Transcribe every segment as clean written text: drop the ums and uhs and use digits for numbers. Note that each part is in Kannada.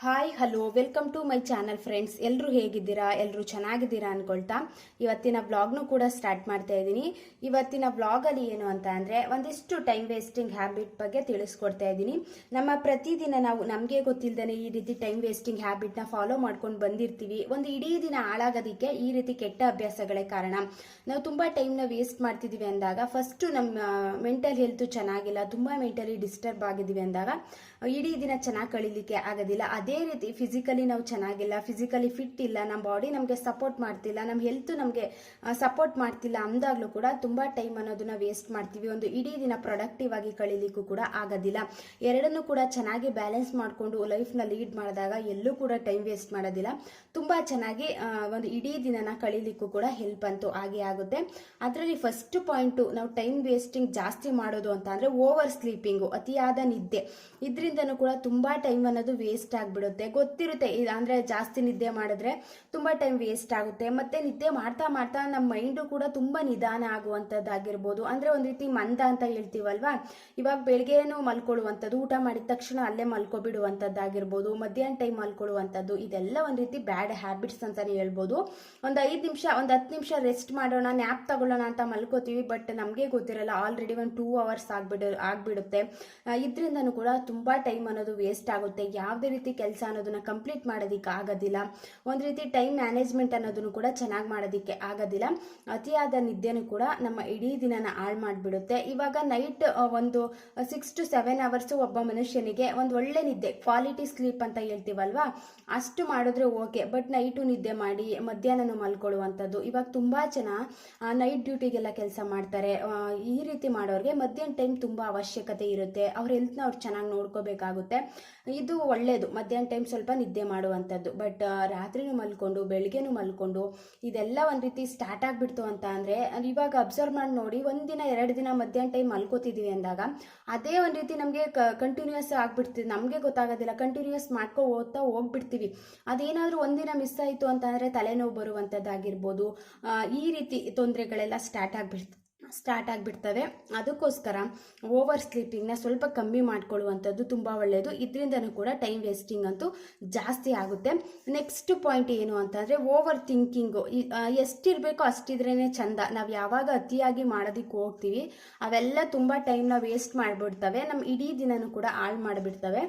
Hi hello welcome to my channel friends. ಎಲ್ಲರೂ ಹೇಗಿದ್ದೀರಾ? ಎಲ್ಲರೂ ಚೆನ್ನಾಗಿದ್ದೀರಾ ಅನ್ಕೊಳ್ತಾ ಇವತ್ತಿನ ವ್ಲಾಗ್ನು ಕೂಡ ಸ್ಟಾರ್ಟ್ ಮಾಡ್ತಾ ಇದ್ದೀನಿ. ಇವತ್ತಿನ ವ್ಲಾಗಲ್ಲಿ ಏನು ಅಂತ ಅಂದರೆ ಒಂದಿಷ್ಟು ಟೈಮ್ ವೇಸ್ಟಿಂಗ್ ಹ್ಯಾಬಿಟ್ ಬಗ್ಗೆ ತಿಳಿಸ್ಕೊಡ್ತಾ ಇದ್ದೀನಿ. ನಮ್ಮ ಪ್ರತಿದಿನ ನಾವು ನಮಗೆ ಗೊತ್ತಿಲ್ಲದೇ ಈ ರೀತಿ ಟೈಮ್ ವೇಸ್ಟಿಂಗ್ ಹ್ಯಾಬಿಟ್ನ ಫಾಲೋ ಮಾಡ್ಕೊಂಡು ಬಂದಿರ್ತೀವಿ. ಒಂದು ಇಡೀ ದಿನ ಹಾಳಾಗೋದಕ್ಕೆ ಈ ರೀತಿ ಕೆಟ್ಟ ಅಭ್ಯಾಸಗಳೇ ಕಾರಣ. ನಾವು ತುಂಬ ಟೈಮ್ನ ವೇಸ್ಟ್ ಮಾಡ್ತಿದ್ದೀವಿ ಅಂದಾಗ ಫಸ್ಟು ನಮ್ಮ ಮೆಂಟಲ್ ಹೆಲ್ತ್ ಚೆನ್ನಾಗಿಲ್ಲ, ತುಂಬ ಮೆಂಟಲಿ ಡಿಸ್ಟರ್ಬ್ ಆಗಿದ್ದೀವಿ ಅಂದಾಗ ಇಡೀ ದಿನ ಚೆನ್ನಾಗಿ ಕಳೀಲಿಕ್ಕೆ ಆಗೋದಿಲ್ಲ. ಅದೇ ರೀತಿ ಫಿಸಿಕಲಿ ನಾವು ಚೆನ್ನಾಗಿಲ್ಲ, ಫಿಸಿಕಲಿ ಫಿಟ್ ಇಲ್ಲ, ನಮ್ಮ ಬಾಡಿ ನಮಗೆ ಸಪೋರ್ಟ್ ಮಾಡ್ತಿಲ್ಲ, ನಮ್ಮ ಹೆಲ್ತ್ ನಮಗೆ ಸಪೋರ್ಟ್ ಮಾಡ್ತಿಲ್ಲ ಅಂದಾಗಲೂ ಕೂಡ ತುಂಬ ಟೈಮ್ ಅನ್ನೋದನ್ನ ವೇಸ್ಟ್ ಮಾಡ್ತೀವಿ. ಒಂದು ಇಡೀ ದಿನ ಪ್ರೊಡಕ್ಟಿವ್ ಆಗಿ ಕಳೀಲಿಕ್ಕೂ ಕೂಡ ಆಗೋದಿಲ್ಲ. ಎರಡನ್ನೂ ಕೂಡ ಚೆನ್ನಾಗಿ ಬ್ಯಾಲೆನ್ಸ್ ಮಾಡಿಕೊಂಡು ಲೈಫ್ನ ಲೀಡ್ ಮಾಡಿದಾಗ ಎಲ್ಲೂ ಕೂಡ ಟೈಮ್ ವೇಸ್ಟ್ ಮಾಡೋದಿಲ್ಲ. ತುಂಬ ಚೆನ್ನಾಗಿ ಒಂದು ಇಡೀ ದಿನನ ಕಳೀಲಿಕ್ಕೂ ಕೂಡ ಹೆಲ್ಪ್ ಅಂತೂ ಆಗೇ ಆಗುತ್ತೆ. ಅದರಲ್ಲಿ ಫಸ್ಟ್ ಪಾಯಿಂಟು ನಾವು ಟೈಮ್ ವೇಸ್ಟಿಂಗ್ ಜಾಸ್ತಿ ಮಾಡೋದು ಅಂತ ಅಂದರೆ ಓವರ್ ಸ್ಲೀಪಿಂಗು, ಅತಿಯಾದ ನಿದ್ದೆ. ಇದರಿಂದನೂ ಕೂಡ ತುಂಬ ಟೈಮ್ ಅನ್ನೋದು ವೇಸ್ಟ್ ಆಗಿಬಿಡುತ್ತೆ. ಗೊತ್ತಿರುತ್ತೆ ಅಂದರೆ ಜಾಸ್ತಿ ನಿದ್ದೆ ಮಾಡಿದ್ರೆ ತುಂಬ ಟೈಮ್ ವೇಸ್ಟ್ ಆಗುತ್ತೆ. ಮತ್ತು ನಿದ್ದೆ ಮಾಡ್ತಾ ಮಾಡ್ತಾ ನಮ್ಮ ಮೈಂಡು ಕೂಡ ತುಂಬ ನಿಧಾನ ಆಗುವಂಥದ್ದಾಗಿರ್ಬೋದು. ಅಂದರೆ ಒಂದು ರೀತಿ ಮಂದ ಅಂತ ಹೇಳ್ತೀವಲ್ವಾ, ಇವಾಗ ಬೆಳಗ್ಗೆನೂ ಮಲ್ಕೊಳ್ಳುವಂಥದ್ದು, ಊಟ ಮಾಡಿದ ತಕ್ಷಣ ಅಲ್ಲೇ ಮಲ್ಕೊಬಿಡುವಂಥದ್ದಾಗಿರ್ಬೋದು, ಮಧ್ಯಾಹ್ನ ಟೈಮ್ ಮಲ್ಕೊಳ್ಳುವಂಥದ್ದು, ಇದೆಲ್ಲ ಒಂದು ರೀತಿ ಬ್ಯಾಡ್ ಹ್ಯಾಬಿಟ್ಸ್ ಅಂತಲೇ ಹೇಳ್ಬೋದು. ಒಂದು 5 ನಿಮಿಷ ಒಂದು 10 ನಿಮಿಷ ರೆಸ್ಟ್ ಮಾಡೋಣ, ನ್ಯಾಪ್ ತಗೊಳ್ಳೋಣ ಅಂತ ಮಲ್ಕೋತೀವಿ. ಬಟ್ ನಮಗೆ ಗೊತ್ತಿರಲ್ಲ ಆಲ್ರೆಡಿ ಒಂದು 2 ಅವರ್ಸ್ ಆಗಿಬಿಡುತ್ತೆ. ಇದರಿಂದನೂ ಕೂಡ ತುಂಬ ಟೈಮ್ ಅನ್ನೋದು ವೇಸ್ಟ್ ಆಗುತ್ತೆ. ಯಾವುದೇ ರೀತಿ ಕೆಲಸ ಅನ್ನೋದನ್ನ ಕಂಪ್ಲೀಟ್ ಮಾಡೋದಕ್ಕೆ ಆಗೋದಿಲ್ಲ. ಒಂದು ರೀತಿ ಟೈಮ್ ಮ್ಯಾನೇಜ್ಮೆಂಟ್ ಅನ್ನೋದನ್ನು ಕೂಡ ಚೆನ್ನಾಗಿ ಮಾಡೋದಕ್ಕೆ ಆಗೋದಿಲ್ಲ. ಅತಿಯಾದ ನಿದ್ದೆನೂ ಕೂಡ ನಮ್ಮ ಇಡೀ ದಿನನ ಹಾಳು ಮಾಡಿಬಿಡುತ್ತೆ. ಇವಾಗ ನೈಟ್ ಒಂದು 6 to 7 ಅವರ್ಸು ಒಬ್ಬ ಮನುಷ್ಯನಿಗೆ ಒಂದು ಒಳ್ಳೆ ನಿದ್ದೆ, ಕ್ವಾಲಿಟಿ ಸ್ಲೀಪ್ ಅಂತ ಹೇಳ್ತೀವಲ್ವಾ, ಅಷ್ಟು ಮಾಡಿದ್ರೆ ಓಕೆ. ಬಟ್ ನೈಟು ನಿದ್ದೆ ಮಾಡಿ ಮಧ್ಯಾಹ್ನನೂ ಮಲ್ಕೊಳ್ಳುವಂಥದ್ದು. ಇವಾಗ ತುಂಬ ಜನ ನೈಟ್ ಡ್ಯೂಟಿಗೆಲ್ಲ ಕೆಲಸ ಮಾಡ್ತಾರೆ. ಈ ರೀತಿ ಮಾಡೋರಿಗೆ ಮಧ್ಯಾಹ್ನ ಟೈಮ್ ತುಂಬ ಅವಶ್ಯಕತೆ ಇರುತ್ತೆ. ಅವ್ರ ಹೆಲ್ತ್ನ ಅವ್ರು ಚೆನ್ನಾಗಿ ನೋಡ್ಕೋಬೇಕಾಗುತ್ತೆ. ಇದು ಒಳ್ಳೆಯದು, ಮಧ್ಯಾಹ್ನ ಟೈಮ್ ಸ್ವಲ್ಪ ನಿದ್ದೆ ಮಾಡುವಂಥದ್ದು. ಬಟ್ ರಾತ್ರಿನೂ ಮಲ್ಕೊಂಡು ಬೆಳಗ್ಗೆನೂ ಮಲ್ಕೊಂಡು ಇದೆಲ್ಲ ಒಂದು ರೀತಿ ಸ್ಟಾರ್ಟ್ ಆಗಿಬಿಡ್ತು ಅಂತ ಅಂದರೆ ಇವಾಗ ಅಬ್ಸರ್ವ್ ಮಾಡಿ ನೋಡಿ, 1 ದಿನ 2 ದಿನ ಮಧ್ಯಾಹ್ನ ಟೈಮ್ ಮಲ್ಕೋತಿದ್ದೀವಿ ಅಂದಾಗ ಅದೇ ಒಂದು ರೀತಿ ನಮಗೆ ಕಂಟಿನ್ಯೂಸ್ ಆಗಿಬಿಡ್ತೀವಿ. ನಮಗೆ ಗೊತ್ತಾಗೋದಿಲ್ಲ, ಕಂಟಿನ್ಯೂಸ್ ಓದ್ತಾ ಹೋಗ್ಬಿಡ್ತೀವಿ. ಅದೇನಾದರೂ ಒಂದಿನ ಮಿಸ್ ಆಯಿತು ಅಂತಂದರೆ ತಲೆನೋವು ಬರುವಂಥದ್ದಾಗಿರ್ಬೋದು, ಈ ರೀತಿ ತೊಂದರೆಗಳೆಲ್ಲ ಸ್ಟಾರ್ಟ್ ಆಗಿಬಿಡ್ತವೆ. ಅದಕ್ಕೋಸ್ಕರ ಓವರ್ ಸ್ಲೀಪಿಂಗ್ನ ಸ್ವಲ್ಪ ಕಮ್ಮಿ ಮಾಡ್ಕೊಳ್ಳುವಂಥದ್ದು ತುಂಬ ಒಳ್ಳೆಯದು. ಇದರಿಂದನೂ ಕೂಡ ಟೈಮ್ ವೇಸ್ಟಿಂಗ್ ಅಂತೂ ಜಾಸ್ತಿ ಆಗುತ್ತೆ. ನೆಕ್ಸ್ಟ್ ಪಾಯಿಂಟ್ ಏನು ಅಂತಂದರೆ ಓವರ್ ಥಿಂಕಿಂಗು. ಎಷ್ಟಿರಬೇಕೋ ಅಷ್ಟಿದ್ರೇ ಚಂದ. ನಾವು ಯಾವಾಗ ಅತಿಯಾಗಿ ಮಾಡೋದಕ್ಕೆ ಹೋಗ್ತೀವಿ ಅವೆಲ್ಲ ತುಂಬ ಟೈಮ್ನ ವೇಸ್ಟ್ ಮಾಡಿಬಿಡ್ತವೆ, ನಮ್ಮ ಇಡೀ ದಿನನೂ ಕೂಡ ಹಾಳು ಮಾಡಿಬಿಡ್ತವೆ.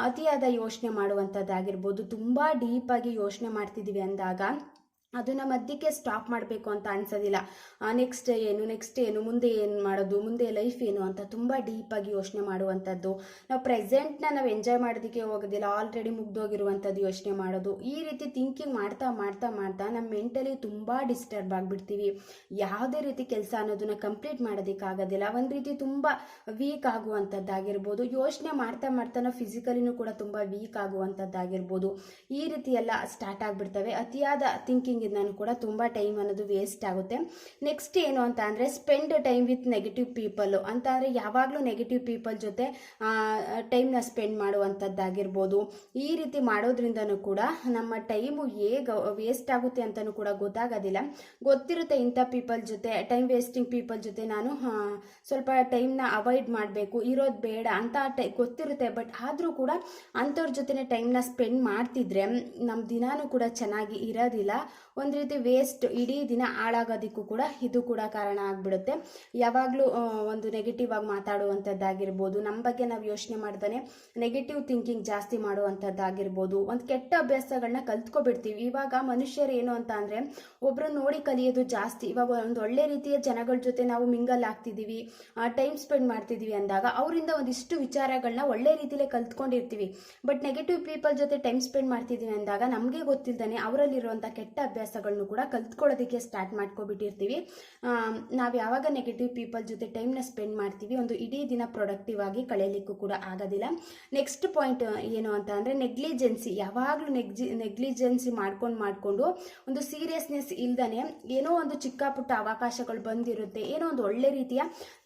ಅತಿಯಾದ ಯೋಚನೆ ಮಾಡುವಂಥದ್ದಾಗಿರ್ಬೋದು, ತುಂಬ ಡೀಪಾಗಿ ಯೋಚನೆ ಮಾಡ್ತಿದ್ದೀವಿ ಅಂದಾಗ ಅದನ್ನು ಮಧ್ಯಕ್ಕೆ ಸ್ಟಾಪ್ ಮಾಡಬೇಕು ಅಂತ ಅನ್ಸೋದಿಲ್ಲ. ನೆಕ್ಸ್ಟ್ ಏನು ಮುಂದೆ ಏನು ಮಾಡೋದು, ಮುಂದೆ ಲೈಫ್ ಏನು ಅಂತ ತುಂಬ ಡೀಪಾಗಿ ಯೋಚನೆ ಮಾಡುವಂಥದ್ದು. ನಾವು ಪ್ರೆಸೆಂಟ್ನ ನಾವು ಎಂಜಾಯ್ ಮಾಡೋದಕ್ಕೆ ಹೋಗೋದಿಲ್ಲ, ಆಲ್ರೆಡಿ ಮುಗ್ದೋಗಿರುವಂಥದ್ದು ಯೋಚನೆ ಮಾಡೋದು. ಈ ರೀತಿ ಥಿಂಕಿಂಗ್ ಮಾಡ್ತಾ ಮಾಡ್ತಾ ಮಾಡ್ತಾ ನಮ್ಮ ಮೆಂಟಲಿ ತುಂಬ ಡಿಸ್ಟರ್ಬ್ ಆಗಿಬಿಡ್ತೀವಿ. ಯಾವುದೇ ರೀತಿ ಕೆಲಸ ಅನ್ನೋದನ್ನ ಕಂಪ್ಲೀಟ್ ಮಾಡೋದಕ್ಕಾಗೋದಿಲ್ಲ. ಒಂದು ರೀತಿ ತುಂಬ ವೀಕ್ ಆಗುವಂಥದ್ದಾಗಿರ್ಬೋದು. ಯೋಚನೆ ಮಾಡ್ತಾ ಮಾಡ್ತಾ ನಾವು ಫಿಸಿಕಲಿನೂ ಕೂಡ ತುಂಬ ವೀಕ್ ಆಗುವಂಥದ್ದಾಗಿರ್ಬೋದು. ಈ ರೀತಿ ಎಲ್ಲ ಸ್ಟಾರ್ಟ್ ಆಗಿಬಿಡ್ತವೆ. ಅತಿಯಾದ ಥಿಂಕಿಂಗ್ ನಾನು ಕೂಡ ತುಂಬ ಟೈಮ್ ಅನ್ನೋದು ವೇಸ್ಟ್ ಆಗುತ್ತೆ. ನೆಕ್ಸ್ಟ್ ಏನು ಅಂತ ಅಂದರೆ spend time with negative people ಅಂತ ಅಂದರೆ ಯಾವಾಗಲೂ ನೆಗೆಟಿವ್ ಪೀಪಲ್ ಜೊತೆ ಟೈಮ್ನ ಸ್ಪೆಂಡ್ ಮಾಡುವಂಥದ್ದಾಗಿರ್ಬೋದು. ಈ ರೀತಿ ಮಾಡೋದ್ರಿಂದನೂ ಕೂಡ ನಮ್ಮ ಟೈಮು ಹೇಗೆ ವೇಸ್ಟ್ ಆಗುತ್ತೆ ಅಂತಲೂ ಕೂಡ ಗೊತ್ತಾಗೋದಿಲ್ಲ. ಗೊತ್ತಿರುತ್ತೆ ಇಂಥ ಪೀಪಲ್ ಜೊತೆ, ಟೈಮ್ ವೇಸ್ಟಿಂಗ್ ಪೀಪಲ್ ಜೊತೆ ನಾನು ಸ್ವಲ್ಪ ಟೈಮ್ನ ಅವಾಯ್ಡ್ ಮಾಡಬೇಕು, ಇರೋದು ಬೇಡ ಅಂತ ಗೊತ್ತಿರುತ್ತೆ. ಬಟ್ ಆದರೂ ಕೂಡ ಅಂಥವ್ರ ಜೊತೆ ಟೈಮ್ನ ಸ್ಪೆಂಡ್ ಮಾಡ್ತಿದ್ರೆ ನಮ್ಮ ದಿನಾನೂ ಕೂಡ ಚೆನ್ನಾಗಿ ಇರೋದಿಲ್ಲ. ಒಂದು ರೀತಿ ವೇಸ್ಟ್, ಇಡೀ ದಿನ ಹಾಳಾಗೋದಕ್ಕೂ ಕೂಡ ಇದು ಕೂಡ ಕಾರಣ ಆಗಿಬಿಡುತ್ತೆ. ಯಾವಾಗಲೂ ಒಂದು ನೆಗೆಟಿವ್ ಆಗಿ ಮಾತಾಡುವಂಥದ್ದಾಗಿರ್ಬೋದು, ನಮ್ಮ ಬಗ್ಗೆ ನಾವು ಯೋಚನೆ ಮಾಡ್ತಾನೆ ನೆಗೆಟಿವ್ ಥಿಂಕಿಂಗ್ ಜಾಸ್ತಿ ಮಾಡುವಂಥದ್ದಾಗಿರ್ಬೋದು, ಒಂದು ಕೆಟ್ಟ ಅಭ್ಯಾಸಗಳನ್ನ ಕಲ್ತ್ಕೊಬಿಡ್ತೀವಿ. ಇವಾಗ ಮನುಷ್ಯರು ಏನು ಅಂತ ಅಂದರೆ ಒಬ್ಬರು ನೋಡಿ ಕಲಿಯೋದು ಜಾಸ್ತಿ. ಇವಾಗ ಒಂದು ಒಳ್ಳೆ ರೀತಿಯ ಜನಗಳ ಜೊತೆ ನಾವು ಮಿಂಗಲ್ ಆಗ್ತಿದ್ದೀವಿ, ಟೈಮ್ ಸ್ಪೆಂಡ್ ಮಾಡ್ತಿದ್ದೀವಿ ಅಂದಾಗ ಅವರಿಂದ ಒಂದಿಷ್ಟು ವಿಚಾರಗಳನ್ನ ಒಳ್ಳೆ ರೀತಿಯಲ್ಲೇ ಕಲ್ತ್ಕೊಂಡಿರ್ತೀವಿ. ಬಟ್ ನೆಗೆಟಿವ್ ಪೀಪಲ್ ಜೊತೆ ಟೈಮ್ ಸ್ಪೆಂಡ್ ಮಾಡ್ತಿದ್ದೀವಿ ಅಂದಾಗ ನಮಗೆ ಗೊತ್ತಿಲ್ಲದೇ ಅವರಲ್ಲಿರುವಂಥ ಕೆಟ್ಟ ಅಭ್ಯಾಸಗಳನ್ನು ಕೂಡ ಕಲ್ತ್ಕೊಳ್ಳೋದಕ್ಕೆ ಸ್ಟಾರ್ಟ್ ಮಾಡ್ಕೊಬಿಟ್ಟಿರ್ತೀವಿ. ನಾವು ಯಾವಾಗ ನೆಗೆಟಿವ್ ಪೀಪಲ್ ಜೊತೆ ಟೈಮ್ನ ಸ್ಪೆಂಡ್ ಮಾಡ್ತೀವಿ ಒಂದು ಇಡೀ ದಿನ ಪ್ರೊಡಕ್ಟಿವ್ ಆಗಿ ಕಳೆಯಲಿಕ್ಕೂ ಕೂಡ ಆಗೋದಿಲ್ಲ. ನೆಕ್ಸ್ಟ್ ಪಾಯಿಂಟ್ ಏನು ಅಂತ ಅಂದರೆ ನೆಗ್ಲಿಜೆನ್ಸಿ. ಯಾವಾಗಲೂ ನೆಗ್ಲಿಜೆನ್ಸಿ ಮಾಡಿಕೊಂಡು ಒಂದು ಸೀರಿಯಸ್ನೆಸ್ ಇಲ್ದೇ ಏನೋ ಒಂದು ಚಿಕ್ಕ ಪುಟ್ಟ ಅವಕಾಶಗಳು ಬಂದಿರುತ್ತೆ, ಏನೋ ಒಂದು ಒಳ್ಳೆ ರೀತಿಯ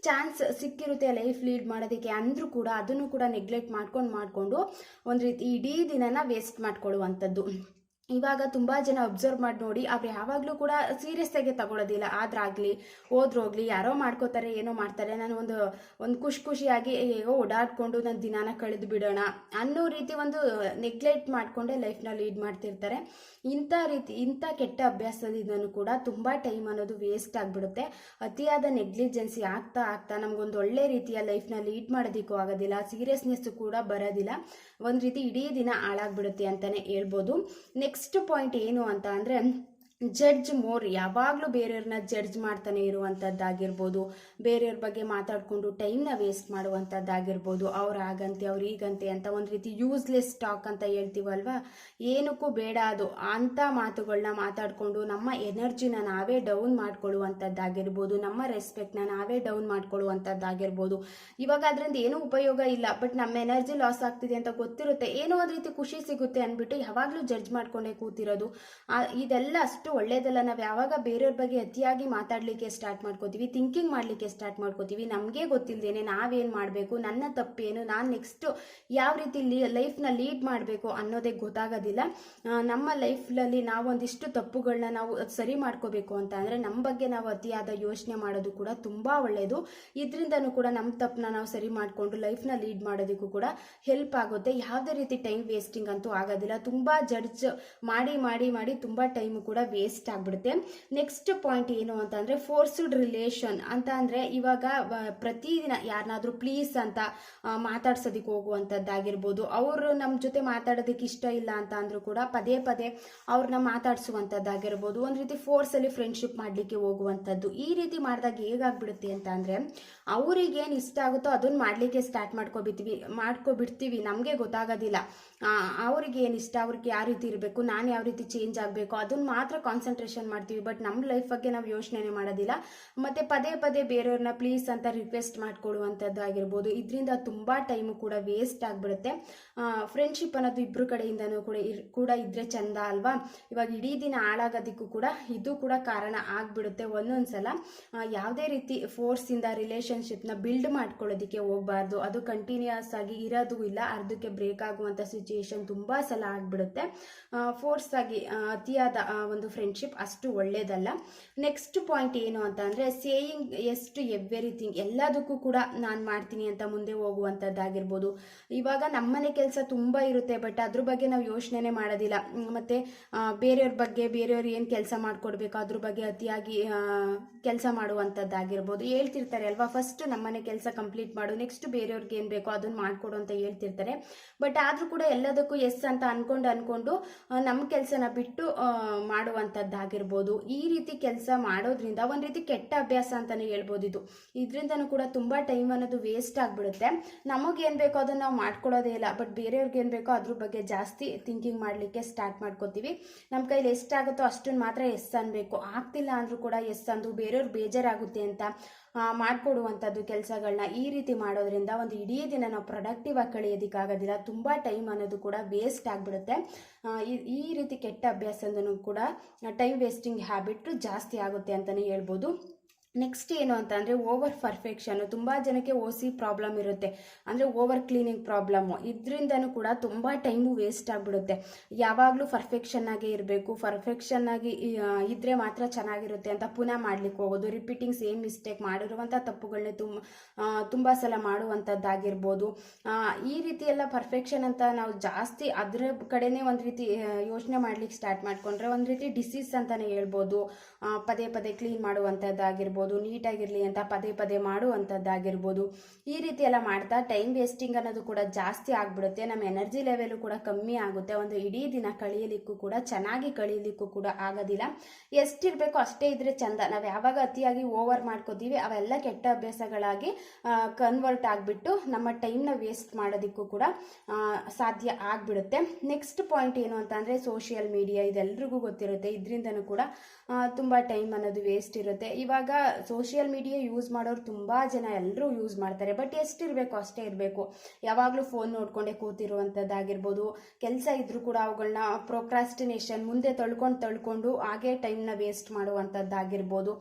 ಚಾನ್ಸ್ ಸಿಕ್ಕಿರುತ್ತೆ ಲೈಫ್ ಲೀಡ್ ಮಾಡೋದಕ್ಕೆ, ಅಂದರೂ ಕೂಡ ಅದನ್ನು ಕೂಡ ನೆಗ್ಲೆಕ್ಟ್ ಮಾಡ್ಕೊಂಡು ಒಂದು ರೀತಿ ಇಡೀ ದಿನನ ವೇಸ್ಟ್ ಮಾಡ್ಕೊಳ್ಳುವಂಥದ್ದು. ಇವಾಗ ತುಂಬ ಜನ ಅಬ್ಸರ್ವ್ ಮಾಡಿ ನೋಡಿ, ಅವ್ರು ಯಾವಾಗಲೂ ಕೂಡ ಸೀರಿಯಸ್ ಆಗಿ ತಗೊಳ್ಳೋದಿಲ್ಲ. ಆದ್ರಾಗಲಿ ಹೋದ್ರೋಗ್ಲಿ ಯಾರೋ ಮಾಡ್ಕೋತಾರೆ, ಏನೋ ಮಾಡ್ತಾರೆ, ನಾನು ಒಂದು ಖುಷಿಯಾಗಿ ಹೇಗೋ ಓಡಾಡ್ಕೊಂಡು ನನ್ನ ದಿನಾನ ಕಳೆದು ಬಿಡೋಣ ಅನ್ನೋ ರೀತಿ ಒಂದು ನೆಗ್ಲೆಕ್ಟ್ ಮಾಡಿಕೊಂಡೇ ಲೈಫ್ನ ಲೀಡ್ ಮಾಡ್ತಿರ್ತಾರೆ. ಇಂಥ ಕೆಟ್ಟ ಅಭ್ಯಾಸದಿಂದನೂ ಕೂಡ ತುಂಬ ಟೈಮ್ ಅನ್ನೋದು ವೇಸ್ಟ್ ಆಗಿಬಿಡುತ್ತೆ. ಅತಿಯಾದ ನೆಗ್ಲಿಜೆನ್ಸಿ ಆಗ್ತಾ ನಮಗೊಂದು ಒಳ್ಳೆ ರೀತಿಯ ಲೈಫ್ನ ಲೀಡ್ ಮಾಡೋದಕ್ಕೂ ಆಗೋದಿಲ್ಲ, ಸೀರಿಯಸ್ನೆಸ್ ಕೂಡ ಬರೋದಿಲ್ಲ, ಒಂದು ರೀತಿ ಇಡೀ ದಿನ ಹಾಳಾಗ್ಬಿಡುತ್ತೆ ಅಂತಲೇ ಹೇಳ್ಬೋದು. ನೆಕ್ಸ್ಟ್ ಪಾಯಿಂಟ್ ಏನು ಅಂತ ಅಂದರೆ ಜಡ್ಜ್ ಮೋರ್. ಯಾವಾಗಲೂ ಬೇರೆಯವ್ರನ್ನ ಜಡ್ಜ್ ಮಾಡ್ತಾನೆ ಇರುವಂಥದ್ದಾಗಿರ್ಬೋದು, ಬೇರೆಯವ್ರ ಬಗ್ಗೆ ಮಾತಾಡಿಕೊಂಡು ಟೈಮ್ನ ವೇಸ್ಟ್ ಮಾಡುವಂಥದ್ದಾಗಿರ್ಬೋದು, ಅವ್ರು ಆಗಂತೆ ಅವ್ರು ಈಗಂತೆ ಅಂತ ಒಂದು ರೀತಿ ಯೂಸ್ಲೆಸ್ ಟಾಕ್ ಅಂತ ಹೇಳ್ತೀವಲ್ವ, ಏನಕ್ಕೂ ಬೇಡ ಅದು ಅಂಥ ಮಾತುಗಳನ್ನ ಮಾತಾಡಿಕೊಂಡು ನಮ್ಮ ಎನರ್ಜಿನ ನಾವೇ ಡೌನ್ ಮಾಡ್ಕೊಳ್ಳುವಂಥದ್ದಾಗಿರ್ಬೋದು, ನಮ್ಮ ರೆಸ್ಪೆಕ್ಟ್ನ ನಾವೇ ಡೌನ್ ಮಾಡ್ಕೊಳ್ಳುವಂಥದ್ದಾಗಿರ್ಬೋದು. ಇವಾಗ ಅದರಿಂದ ಏನೂ ಉಪಯೋಗ ಇಲ್ಲ, ಬಟ್ ನಮ್ಮ ಎನರ್ಜಿ ಲಾಸ್ ಆಗ್ತಿದೆ ಅಂತ ಗೊತ್ತಿರುತ್ತೆ, ಏನೋ ಒಂದು ರೀತಿ ಖುಷಿ ಸಿಗುತ್ತೆ ಅಂದ್ಬಿಟ್ಟು ಯಾವಾಗಲೂ ಜಡ್ಜ್ ಮಾಡ್ಕೊಂಡೇ ಕೂತಿರೋದು ಇದೆಲ್ಲ ಅಷ್ಟು ಒಳ್ಳೇದಲ್ಲ. ನಾವು ಯಾವಾಗ ಬೇರೆಯವ್ರ ಬಗ್ಗೆ ಅತಿಯಾಗಿ ಮಾತಾಡಲಿಕ್ಕೆ ಸ್ಟಾರ್ಟ್ ಮಾಡ್ಕೋತೀವಿ, ಥಿಂಕಿಂಗ್ ಮಾಡಲಿಕ್ಕೆ ಸ್ಟಾರ್ಟ್ ಮಾಡ್ಕೋತೀವಿ, ನಮಗೆ ಗೊತ್ತಿಲ್ಲದೇನೆ ನಾವೇನು ಮಾಡಬೇಕು, ನನ್ನ ತಪ್ಪೇನು, ನಾನು ನೆಕ್ಸ್ಟ್ ಯಾವ ರೀತಿ ಲೈಫ್ನ ಲೀಡ್ ಮಾಡಬೇಕು ಅನ್ನೋದೇ ಗೊತ್ತಾಗೋದಿಲ್ಲ. ನಮ್ಮ ಲೈಫ್ನಲ್ಲಿ ನಾವೊಂದಿಷ್ಟು ತಪ್ಪುಗಳನ್ನ ನಾವು ಸರಿ ಮಾಡ್ಕೋಬೇಕು ಅಂತ ಅಂದರೆ ನಮ್ಮ ಬಗ್ಗೆ ನಾವು ಅತಿಯಾದ ಯೋಚನೆ ಮಾಡೋದು ಕೂಡ ತುಂಬ ಒಳ್ಳೆಯದು. ಇದರಿಂದನೂ ಕೂಡ ನಮ್ಮ ತಪ್ಪನ್ನ ನಾವು ಸರಿ ಮಾಡಿಕೊಂಡು ಲೈಫ್ನ ಲೀಡ್ ಮಾಡೋದಕ್ಕೂ ಕೂಡ ಹೆಲ್ಪ್ ಆಗುತ್ತೆ. ಯಾವುದೇ ರೀತಿ ಟೈಮ್ ವೇಸ್ಟಿಂಗ್ ಅಂತೂ ಆಗೋದಿಲ್ಲ. ತುಂಬ ಜಡ್ಜ್ ಮಾಡಿ ತುಂಬ ಟೈಮು ಕೂಡ ವೇಸ್ಟ್ ಆಗಿಬಿಡುತ್ತೆ. ನೆಕ್ಸ್ಟ್ ಪಾಯಿಂಟ್ ಏನು ಅಂತಂದರೆ ಫೋರ್ಸ್ಡ್ ರಿಲೇಷನ್ ಅಂತ ಅಂದರೆ ಇವಾಗ ಪ್ರತಿದಿನ ಯಾರನ್ನಾದ್ರೂ ಪ್ಲೀಸ್ ಅಂತ ಮಾತಾಡ್ಸೋದಕ್ಕೆ ಹೋಗುವಂಥದ್ದಾಗಿರ್ಬೋದು, ಅವರು ನಮ್ಮ ಜೊತೆ ಮಾತಾಡೋದಕ್ಕೆ ಇಷ್ಟ ಇಲ್ಲ ಅಂತ ಅಂದರೂ ಕೂಡ ಪದೇ ಅವ್ರನ್ನ ಮಾತಾಡಿಸುವಂಥದ್ದಾಗಿರ್ಬೋದು, ಒಂದು ರೀತಿ ಫೋರ್ಸಲ್ಲಿ ಫ್ರೆಂಡ್ಶಿಪ್ ಮಾಡಲಿಕ್ಕೆ ಹೋಗುವಂಥದ್ದು. ಈ ರೀತಿ ಮಾಡಿದಾಗ ಹೇಗಾಗ್ಬಿಡುತ್ತೆ ಅಂತ ಅಂದರೆ ಅವ್ರಿಗೇನು ಇಷ್ಟ ಆಗುತ್ತೋ ಅದನ್ನು ಮಾಡಲಿಕ್ಕೆ ಸ್ಟಾರ್ಟ್ ಮಾಡ್ಕೊಬಿಡ್ತೀವಿ, ನಮಗೆ ಗೊತ್ತಾಗೋದಿಲ್ಲ. ಅವ್ರಿಗೆ ಏನು ಇಷ್ಟ, ಅವ್ರಿಗೆ ಯಾವ ರೀತಿ ಇರಬೇಕು, ನಾನು ಯಾವ ರೀತಿ ಚೇಂಜ್ ಆಗಬೇಕು ಅದನ್ನು ಮಾತ್ರ ಕಾನ್ಸಂಟ್ರೇಷನ್ ಮಾಡ್ತೀವಿ, ಬಟ್ ನಮ್ಮ ಲೈಫ್ ಬಗ್ಗೆ ನಾವು ಯೋಚನೆ ಮಾಡೋದಿಲ್ಲ. ಮತ್ತು ಪದೇ ಬೇರೆಯವ್ರನ್ನ ಪ್ಲೀಸ್ ಅಂತ ರಿಕ್ವೆಸ್ಟ್ ಮಾಡ್ಕೊಡುವಂಥದ್ದು ಆಗಿರ್ಬೋದು. ಇದರಿಂದ ತುಂಬ ಟೈಮು ಕೂಡ ವೇಸ್ಟ್ ಆಗಿಬಿಡುತ್ತೆ. ಫ್ರೆಂಡ್ಶಿಪ್ ಅನ್ನೋದು ಇಬ್ಬರು ಕಡೆಯಿಂದನೂ ಕೂಡ ಇದ್ರೆ ಚಂದ ಅಲ್ವಾ. ಇವಾಗ ಇಡೀ ದಿನ ಹಾಳಾಗೋದಕ್ಕೂ ಕೂಡ ಇದು ಕೂಡ ಕಾರಣ ಆಗಿಬಿಡುತ್ತೆ. ಒಂದೊಂದ್ಸಲ ಯಾವುದೇ ರೀತಿ ಫೋರ್ಸಿಂದ ರಿಲೇಷನ್ಶಿಪ್ನ ಬಿಲ್ಡ್ ಮಾಡ್ಕೊಳ್ಳೋದಕ್ಕೆ ಹೋಗಬಾರ್ದು. ಅದು ಕಂಟಿನ್ಯೂಸ್ ಆಗಿ ಇರೋದು ಇಲ್ಲ, ಅರ್ಧಕ್ಕೆ ಬ್ರೇಕ್ ಆಗುವಂಥ ಸಿಚುಯೇಷನ್ ತುಂಬ ಸಲ ಆಗಿಬಿಡುತ್ತೆ. ಫೋರ್ಸ್ ಆಗಿ ಅತಿಯಾದ ಒಂದು ಫ್ರೆಂಡ್ಶಿಪ್ ಅಷ್ಟು ಒಳ್ಳೇದಲ್ಲ. ನೆಕ್ಸ್ಟ್ ಪಾಯಿಂಟ್ ಏನು ಅಂತ ಅಂದರೆ ಸೇಯಿಂಗ್ ಎಸ್ ಟು ಎವ್ರಿಥಿಂಗ್, ಎಲ್ಲದಕ್ಕೂ ಕೂಡ ನಾನು ಮಾಡ್ತೀನಿ ಅಂತ ಮುಂದೆ ಹೋಗುವಂಥದ್ದಾಗಿರ್ಬೋದು. ಇವಾಗ ನಮ್ಮನೆ ಕೆಲಸ ತುಂಬ ಇರುತ್ತೆ, ಬಟ್ ಅದ್ರ ಬಗ್ಗೆ ನಾವು ಯೋಚನೆ ಮಾಡೋದಿಲ್ಲ. ಮತ್ತು ಬೇರೆಯವ್ರ ಬಗ್ಗೆ ಬೇರೆಯವ್ರು ಏನು ಕೆಲಸ ಮಾಡಿಕೊಡ್ಬೇಕು ಅದ್ರ ಬಗ್ಗೆ ಅತಿಯಾಗಿ ಕೆಲಸ ಮಾಡುವಂಥದ್ದಾಗಿರ್ಬೋದು. ಹೇಳ್ತಿರ್ತಾರೆ ಅಲ್ವಾ, ಫಸ್ಟ್ ನಮ್ಮನೆ ಕೆಲಸ ಕಂಪ್ಲೀಟ್ ಮಾಡು, ನೆಕ್ಸ್ಟ್ ಬೇರೆಯವ್ರಿಗೆ ಏನು ಬೇಕೋ ಅದನ್ನು ಮಾಡಿಕೊಡು ಅಂತ ಹೇಳ್ತಿರ್ತಾರೆ. ಬಟ್ ಆದರೂ ಕೂಡ ಎಲ್ಲದಕ್ಕೂ ಎಸ್ ಅಂತ ಅನ್ಕೊಂಡು ನಮ್ಮ ಕೆಲಸನ ಬಿಟ್ಟು ಮಾಡುವಂಥದ್ದಾಗಿರ್ಬೋದು. ಈ ರೀತಿ ಕೆಲಸ ಮಾಡೋದ್ರಿಂದ ಒಂದು ರೀತಿ ಕೆಟ್ಟ ಅಭ್ಯಾಸ ಅಂತಲೇ ಹೇಳ್ಬೋದು ಇದು. ಇದರಿಂದನೂ ಕೂಡ ತುಂಬ ಟೈಮ್ ಅನ್ನೋದು ವೇಸ್ಟ್ ಆಗಿಬಿಡುತ್ತೆ. ನಮಗೇನು ಬೇಕೋ ಅದನ್ನು ನಾವು ಮಾಡ್ಕೊಳ್ಳೋದೇ ಇಲ್ಲ, ಬಟ್ ಬೇರೆಯವ್ರಿಗೆ ಏನು ಬೇಕೋ ಅದ್ರ ಬಗ್ಗೆ ಜಾಸ್ತಿ ಥಿಂಕಿಂಗ್ ಮಾಡಲಿಕ್ಕೆ ಸ್ಟಾರ್ಟ್ ಮಾಡ್ಕೋತೀವಿ. ನಮ್ಮ ಕೈಲಿ ಎಷ್ಟಾಗುತ್ತೋ ಅಷ್ಟನ್ನು ಮಾತ್ರ ಎಸ್ ಅನ್ಬೇಕು, ಆಗ್ತಿಲ್ಲ ಅಂದರೂ ಕೂಡ ಎಸ್ ಅಂದು ಬೇರೆಯವ್ರು ಬೇಜಾರಾಗುತ್ತೆ ಅಂತ ಮಾಡಿಕೊಡುವಂಥದ್ದು ಕೆಲಸಗಳನ್ನ. ಈ ರೀತಿ ಮಾಡೋದ್ರಿಂದ ಒಂದು ಇಡೀ ದಿನ ನಾವು ಪ್ರೊಡಕ್ಟಿವ್ ಆಗಿ ಕಳೆಯೋದಕ್ಕಾಗೋದಿಲ್ಲ, ತುಂಬ ಟೈಮ್ ಅನ್ನೋದು ಕೂಡ ವೇಸ್ಟ್ ಆಗಿಬಿಡುತ್ತೆ. ಈ ರೀತಿ ಕೆಟ್ಟ ಅಭ್ಯಾಸದಿಂದನೂ ಕೂಡ ಟೈಮ್ ವೇಸ್ಟಿಂಗ್ ಹ್ಯಾಬಿಟ್ ಜಾಸ್ತಿ ಆಗುತ್ತೆ ಅಂತಲೇ ಹೇಳ್ಬೋದು. ನೆಕ್ಸ್ಟ್ ಏನು ಅಂತ ಅಂದರೆ ಓವರ್ ಪರ್ಫೆಕ್ಷನ್. ತುಂಬ ಜನಕ್ಕೆ OC ಪ್ರಾಬ್ಲಮ್ ಇರುತ್ತೆ, ಅಂದರೆ ಓವರ್ ಕ್ಲೀನಿಂಗ್ ಪ್ರಾಬ್ಲಮ್ಮು. ಇದರಿಂದನೂ ಕೂಡ ತುಂಬ ಟೈಮು ವೇಸ್ಟ್ ಆಗಿಬಿಡುತ್ತೆ. ಯಾವಾಗಲೂ ಪರ್ಫೆಕ್ಷನ್ನಾಗೇ ಇರಬೇಕು, ಪರ್ಫೆಕ್ಷನ್ನಾಗಿ ಇದ್ದರೆ ಮಾತ್ರ ಚೆನ್ನಾಗಿರುತ್ತೆ ಅಂತ ಪುನಃ ಮಾಡಲಿಕ್ಕೆ ಹೋಗೋದು, ರಿಪೀಟಿಂಗ್ ಸೇಮ್ ಮಿಸ್ಟೇಕ್ ಮಾಡಿರುವಂಥ ತಪ್ಪುಗಳನ್ನೇ ತುಂಬ ಸಲ ಮಾಡುವಂಥದ್ದಾಗಿರ್ಬೋದು. ಈ ರೀತಿ ಎಲ್ಲ ಪರ್ಫೆಕ್ಷನ್ ಅಂತ ನಾವು ಜಾಸ್ತಿ ಅದರ ಕಡೆನೇ ಒಂದು ರೀತಿ ಯೋಚನೆ ಮಾಡಲಿಕ್ಕೆ ಸ್ಟಾರ್ಟ್ ಮಾಡಿಕೊಂಡ್ರೆ ಒಂದು ರೀತಿ ಡಿಸೀಸ್ ಅಂತಲೇ ಹೇಳ್ಬೋದು. ಪದೇ ಕ್ಲೀನ್ ಮಾಡುವಂಥದ್ದಾಗಿರ್ಬೋದು, ನೀಟಾಗಿರಲಿ ಅಂತ ಪದೇ ಮಾಡುವಂಥದ್ದಾಗಿರ್ಬೋದು. ಈ ರೀತಿ ಎಲ್ಲ ಮಾಡ್ತಾ ಟೈಮ್ ವೇಸ್ಟಿಂಗ್ ಅನ್ನೋದು ಕೂಡ ಜಾಸ್ತಿ ಆಗಿಬಿಡುತ್ತೆ. ನಮ್ಮ ಎನರ್ಜಿ ಲೆವೆಲು ಕೂಡ ಕಮ್ಮಿ ಆಗುತ್ತೆ. ಒಂದು ಇಡೀ ದಿನ ಕಳೆಯಲಿಕ್ಕೂ ಕೂಡ ಚೆನ್ನಾಗಿ ಕಳೆಯಲಿಕ್ಕೂ ಕೂಡ ಆಗೋದಿಲ್ಲ. ಎಷ್ಟಿರಬೇಕು ಅಷ್ಟೇ ಇದ್ರೆ ಚಂದ. ನಾವು ಯಾವಾಗ ಅತಿಯಾಗಿ ಓವರ್ ಮಾಡ್ಕೋತೀವಿ ಅವೆಲ್ಲ ಕೆಟ್ಟ ಅಭ್ಯಾಸಗಳಾಗಿ ಕನ್ವರ್ಟ್ ಆಗಿಬಿಟ್ಟು ನಮ್ಮ ಟೈಮ್ನ ವೇಸ್ಟ್ ಮಾಡೋದಕ್ಕೂ ಕೂಡ ಸಾಧ್ಯ ಆಗಿಬಿಡುತ್ತೆ. ನೆಕ್ಸ್ಟ್ ಪಾಯಿಂಟ್ ಏನು ಅಂತ ಅಂದರೆ ಸೋಷಿಯಲ್ ಮೀಡಿಯಾ. ಇದೆಲ್ರಿಗೂ ಗೊತ್ತಿರುತ್ತೆ, ಇದರಿಂದನೂ ಕೂಡ ತುಂಬ ಟೈಮ್ ಅನ್ನೋದು ವೇಸ್ಟ್ ಇರುತ್ತೆ. ಇವಾಗ ಸೋಷಿಯಲ್ ಮೀಡಿಯಾ ಯೂಸ್ ಮಾಡೋರು ತುಂಬ ಜನ ಎಲ್ಲರೂ ಯೂಸ್ ಮಾಡ್ತಾರೆ. ಬಟ್ ಎಷ್ಟಿರಬೇಕು ಅಷ್ಟೇ ಇರಬೇಕು. ಯಾವಾಗಲೂ ಫೋನ್ ನೋಡ್ಕೊಂಡೇ ಕೂತಿರುವಂಥದ್ದಾಗಿರ್ಬೋದು, ಕೆಲಸ ಇದ್ರೂ ಕೂಡ ಅವುಗಳನ್ನ ಪ್ರೊಕ್ರಾಸ್ಟಿನೇಷನ್ ಮುಂದೆ ತಳ್ಕೊಂಡು ಹಾಗೆ ಟೈಮ್ನ ವೇಸ್ಟ್ ಮಾಡುವಂಥದ್ದಾಗಿರ್ಬೋದು.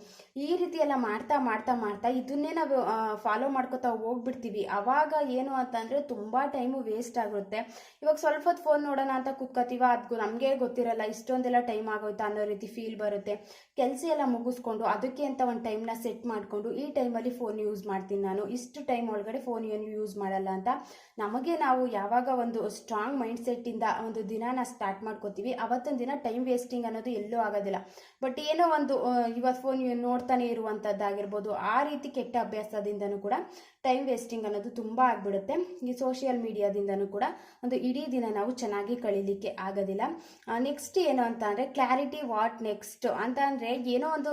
ಈ ರೀತಿ ಎಲ್ಲ ಮಾಡ್ತಾ ಮಾಡ್ತಾ ಮಾಡ್ತಾ ಇದನ್ನೇ ನಾವು ಫಾಲೋ ಮಾಡ್ಕೋತಾ ಹೋಗ್ಬಿಡ್ತೀವಿ. ಅವಾಗ ಏನು ಅಂತಂದರೆ ತುಂಬ ಟೈಮು ವೇಸ್ಟ್ ಆಗುತ್ತೆ. ಇವಾಗ ಸ್ವಲ್ಪ ಹೊತ್ತು ಫೋನ್ ನೋಡೋಣ ಅಂತ ಕೂತ್ಕೋತೀವ, ಅದು ನಮಗೆ ಗೊತ್ತಿರಲ್ಲ ಇಷ್ಟೊಂದೆಲ್ಲ ಟೈಮ್ ಆಗೋಯ್ತಾ ಅನ್ನೋ ರೀತಿ ಫೀಲ್ ಬರುತ್ತೆ. ಕೆಲಸ ಎಲ್ಲ ಮುಗಿಸ್ಕೊಂಡು ಅದಕ್ಕೆ ಅಂತ ಒಂದು ಟೈಮ್ನ ಸೆಟ್ ಮಾಡಿಕೊಂಡು ಈ ಟೈಮಲ್ಲಿ ಫೋನ್ ಯೂಸ್ ಮಾಡ್ತೀನಿ, ನಾನು ಇಷ್ಟು ಟೈಮ್ ಒಳಗಡೆ ಫೋನ್ ಏನು ಯೂಸ್ ಮಾಡಲ್ಲ ಅಂತ ನಮಗೆ ನಾವು ಯಾವಾಗ ಒಂದು ಸ್ಟ್ರಾಂಗ್ ಮೈಂಡ್ ಸೆಟ್ಟಿಂದ ಒಂದು ದಿನಾನ ಸ್ಟಾರ್ಟ್ ಮಾಡ್ಕೋತೀವಿ, ಅವತ್ತೊಂದು ದಿನ ಟೈಮ್ ವೇಸ್ಟಿಂಗ್ ಅನ್ನೋದು ಎಲ್ಲೂ ಆಗೋದಿಲ್ಲ. ಬಟ್ ಏನೋ ಒಂದು ಇವತ್ತು ಫೋನ್ ನೋಡ್ತಾನೆ ಇರುವಂಥದ್ದಾಗಿರ್ಬೋದು, ಆ ರೀತಿ ಕೆಟ್ಟ ಅಭ್ಯಾಸದಿಂದನೂ ಕೂಡ ಟೈಮ್ ವೇಸ್ಟಿಂಗ್ ಅನ್ನೋದು ತುಂಬ ಆಗಿಬಿಡುತ್ತೆ. ಈ ಸೋಷಿಯಲ್ ಮೀಡಿಯಾದಿಂದನೂ ಕೂಡ ಒಂದು ಇಡೀ ದಿನ ನಾವು ಚೆನ್ನಾಗಿ ಕಳೀಲಿಕ್ಕೆ ಆಗೋದಿಲ್ಲ. ನೆಕ್ಸ್ಟ್ ಏನು ಅಂತ ಅಂದರೆ ಕ್ಲಾರಿಟಿ. ವಾಟ್ ನೆಕ್ಸ್ಟ್ ಅಂತ ಅಂದರೆ ಏನೋ ಒಂದು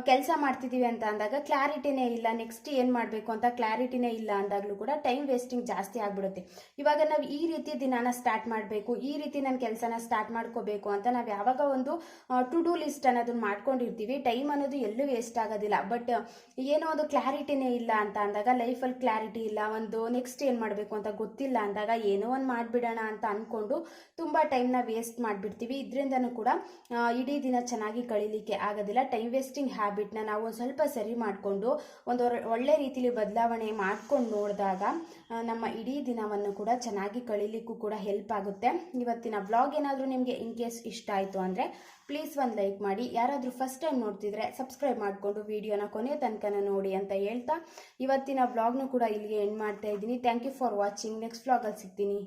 ಕೆಲಸ ಮಾಡ್ತಿದ್ದೀವಿ ಅಂತ ಅಂದಾಗ ಕ್ಲಾರಿಟಿನೇ ಇಲ್ಲ, ನೆಕ್ಸ್ಟ್ ಏನು ಮಾಡಬೇಕು ಅಂತ ಕ್ಲಾರಿಟಿನೇ ಇಲ್ಲ ಅಂದಾಗಲೂ ಕೂಡ ಟೈಮ್ ವೇಸ್ಟಿಂಗ್ ಜಾಸ್ತಿ ಆಗಿಬಿಡುತ್ತೆ. ಇವಾಗ ನಾವು ಈ ರೀತಿ ದಿನಾನ ಸ್ಟಾರ್ಟ್ ಮಾಡಬೇಕು, ಈ ರೀತಿ ನನ್ನ ಕೆಲಸನ ಸ್ಟಾರ್ಟ್ ಮಾಡ್ಕೋಬೇಕು ಅಂತ ನಾವು ಯಾವಾಗ ಒಂದು ಟು ಡೂ ಲಿಸ್ಟ್ ಅನ್ನೋದನ್ನ ಮಾಡ್ಕೊಂಡಿರ್ತೀವಿ, ಟೈಮ್ ಅನ್ನೋದು ಎಲ್ಲೂ ವೇಸ್ಟ್ ಆಗೋದಿಲ್ಲ. ಬಟ್ ಏನೋ ಒಂದು ಕ್ಲಾರಿಟಿನೇ ಇಲ್ಲ ಅಂತ ಅಂದಾಗ, ಲೈಫಲ್ಲಿ ಕ್ಲಾರಿಟಿ ಇಲ್ಲ, ಒಂದು ನೆಕ್ಸ್ಟ್ ಏನು ಮಾಡಬೇಕು ಅಂತ ಗೊತ್ತಿಲ್ಲ ಅಂದಾಗ ಏನೋ ಒಂದು ಮಾಡಿಬಿಡೋಣ ಅಂತ ಅಂದ್ಕೊಂಡು ತುಂಬ ಟೈಮ್ನ ವೇಸ್ಟ್ ಮಾಡಿಬಿಡ್ತೀವಿ. ಇದರಿಂದನೂ ಕೂಡ ಇಡೀ ದಿನ ಚೆನ್ನಾಗಿ ಕಳೀಲಿಕ್ಕೆ ಆಗೋದಿಲ್ಲ. ಟೈಮ್ ವೇಸ್ಟಿಂಗ್ ಹ್ಯಾಬಿಟ್ನ ನಾವು ಒಂದು ಸ್ವಲ್ಪ ಸರಿ ಮಾಡಿಕೊಂಡು ಒಂದು ಒಳ್ಳೆ ರೀತಿಲಿ ಬದಲಾವಣೆ ಮಾಡ್ಕೊಂಡು ನೋಡಿದಾಗ ನಮ್ಮ ಇಡೀ ದಿನವನ್ನು ಕೂಡ ಚೆನ್ನಾಗಿ ಕಳೀಲಿಕ್ಕೂ ಕೂಡ ಹೆಲ್ಪ್ ಆಗುತ್ತೆ. ಇವತ್ತಿನ ವ್ಲಾಗ್ ಏನಾದರೂ ನಿಮಗೆ ಇನ್ ಕೇಸ್ ಇಷ್ಟ ಆಯಿತು ಅಂದರೆ ಪ್ಲೀಸ್ ಒಂದು ಲೈಕ್ ಮಾಡಿ. ಯಾರಾದರೂ ಫಸ್ಟ್ ಟೈಮ್ ನೋಡ್ತಿದ್ರೆ ಸಬ್ಸ್ಕ್ರೈಬ್ ಮಾಡಿಕೊಂಡು ವಿಡಿಯೋನ ಕೊನೆ ತನಕ ನೋಡಿ ಅಂತ ಹೇಳ್ತಾ ಇವತ್ತಿನ ವ್ಲಾಗ್ನು ಕೂಡ ಇಲ್ಲಿಗೆ ಎಂಡ್ ಮಾಡ್ತಾ ಇದ್ದೀನಿ. Thank you for watching. Next ವ್ಲಾಗಲ್ಲಿ ಸಿಗ್ತೀನಿ.